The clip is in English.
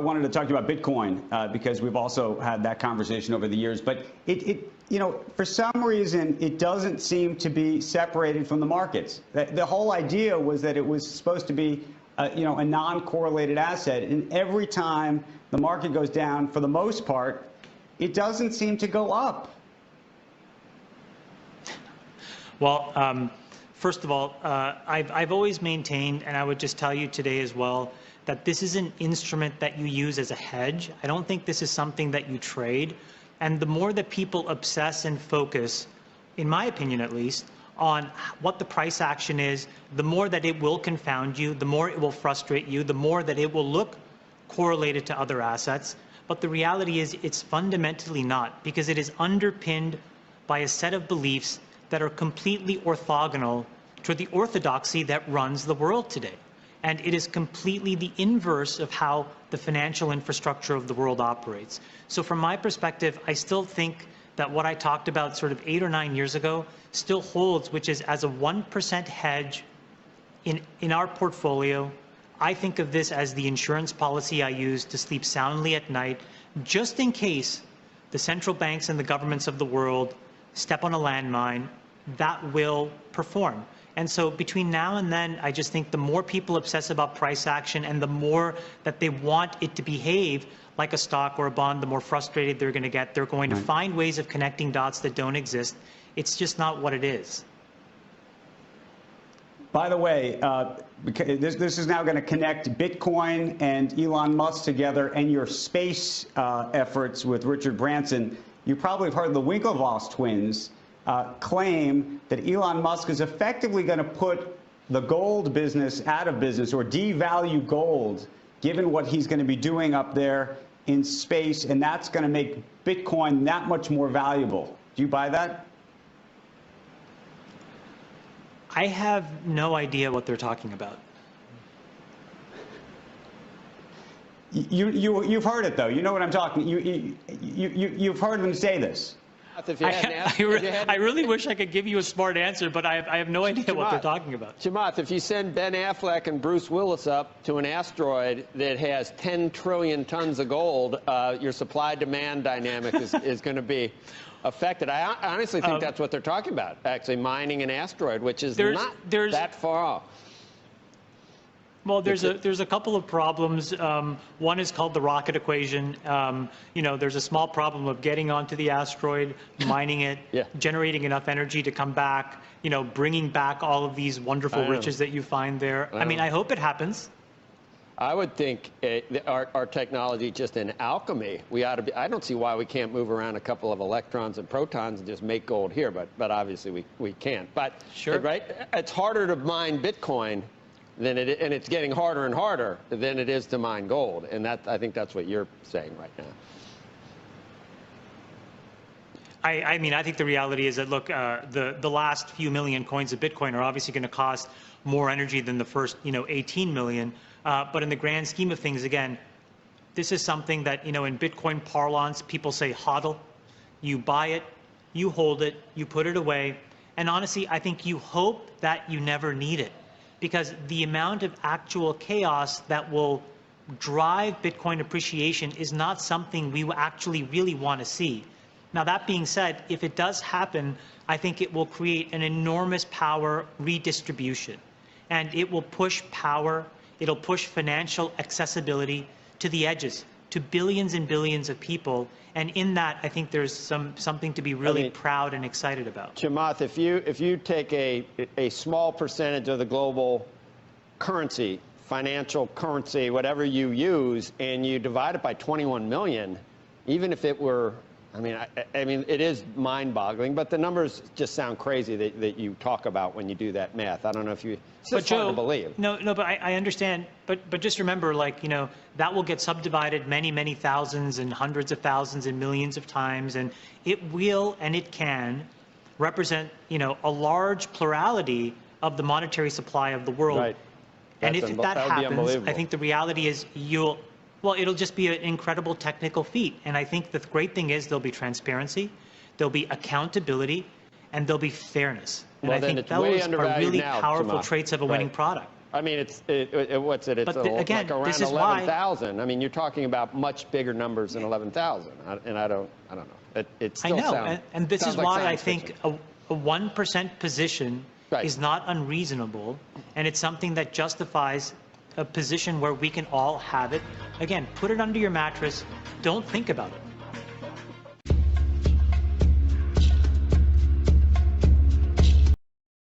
I wanted to talk to you about Bitcoin because we've also had that conversation over the years. But for some reason, it doesn't seem to be separated from the markets. The whole idea was that it was supposed to be, a non-correlated asset. And every time the market goes down, for the most part, it doesn't seem to go up. Well, first of all, I've always maintained, and I would just tell you today as well, that this is an instrument that you use as a hedge. I don't think this is something that you trade. And the more that people obsess and focus, in my opinion at least, on what the price action is, the more that it will confound you, the more it will frustrate you, the more that it will look correlated to other assets. But the reality is it's fundamentally not, because it is underpinned by a set of beliefs that are completely orthogonal to the orthodoxy that runs the world today. And it is completely the inverse of how the financial infrastructure of the world operates. So from my perspective, I still think that what I talked about sort of 8 or 9 years ago still holds, which is as a 1% hedge in our portfolio. I think of this as the insurance policy I use to sleep soundly at night, just in case the central banks and the governments of the world step on a landmine. That will perform. And so between now and then, I just think the more people obsess about price action and the more that they want it to behave like a stock or a bond, the more frustrated they're going to get. They're going to find ways of connecting dots that don't exist. It's just not what it is. By the way, this is now going to connect Bitcoin and Elon Musk together and your space efforts with Richard Branson. You probably have heard the Winklevoss twins claim that Elon Musk is effectively going to put the gold business out of business or devalue gold, given what he's going to be doing up there in space, and that's going to make Bitcoin that much more valuable. Do you buy that? I have no idea what they're talking about. You've heard it, though. You know what I'm talking. You've heard them say this. I really wish I could give you a smart answer, but I have no idea what they're talking about. Chamath, if you send Ben Affleck and Bruce Willis up to an asteroid that has 10 trillion tons of gold, your supply-demand dynamic is going to be affected. I honestly think that's what they're talking about, actually mining an asteroid, which is not that far off. Well, there's a couple of problems. One is called the rocket equation. There's a small problem of getting onto the asteroid, mining it, generating enough energy to come back, bringing back all of these wonderful riches that you find there. I mean, I hope it happens. I would think our technology, just in alchemy, we ought to be. I don't see why we can't move around a couple of electrons and protons and just make gold here, but obviously we can't. But sure, right? It's harder to mine Bitcoin and it's getting harder and harder than it is to mine gold, and I think that's what you're saying right now. I mean, I think the reality is that, look, the last few million coins of Bitcoin are obviously going to cost more energy than the first, 18 million. But in the grand scheme of things, again, this is something that, in Bitcoin parlance, people say hodl. You buy it, you hold it, you put it away. And honestly, I think you hope that you never need it, because the amount of actual chaos that will drive Bitcoin appreciation is not something we actually really want to see. Now, that being said, if it does happen, I think it will create an enormous power redistribution, and it will push power, it'll push financial accessibility to the edges, to billions and billions of people. And in that, I think there's something to be really proud and excited about. Chamath, if you take a small percentage of the global currency, financial currency, whatever you use, and you divide it by 21 million, even if it were, I mean, it is mind-boggling, but the numbers just sound crazy that you talk about when you do that math. I don't know if you. It's just hard to believe. No, but I understand. But just remember, that will get subdivided many, many thousands and hundreds of thousands and millions of times, and it will and it can represent, a large plurality of the monetary supply of the world. Right. And if that happens, I think the reality is well, it'll just be an incredible technical feat. And I think the great thing is there'll be transparency, there'll be accountability, and there'll be fairness. And I think those are really powerful traits of a winning product. I mean, what's it? It's again, like around this is why 11,000. I mean, you're talking about much bigger numbers than 11,000, and I don't know. It still I know, sounds, and this is like why I science think fiction. a 1% position Right. is not unreasonable, and it's something that justifies a position where we can all have it. Again, put it under your mattress. Don't think about it.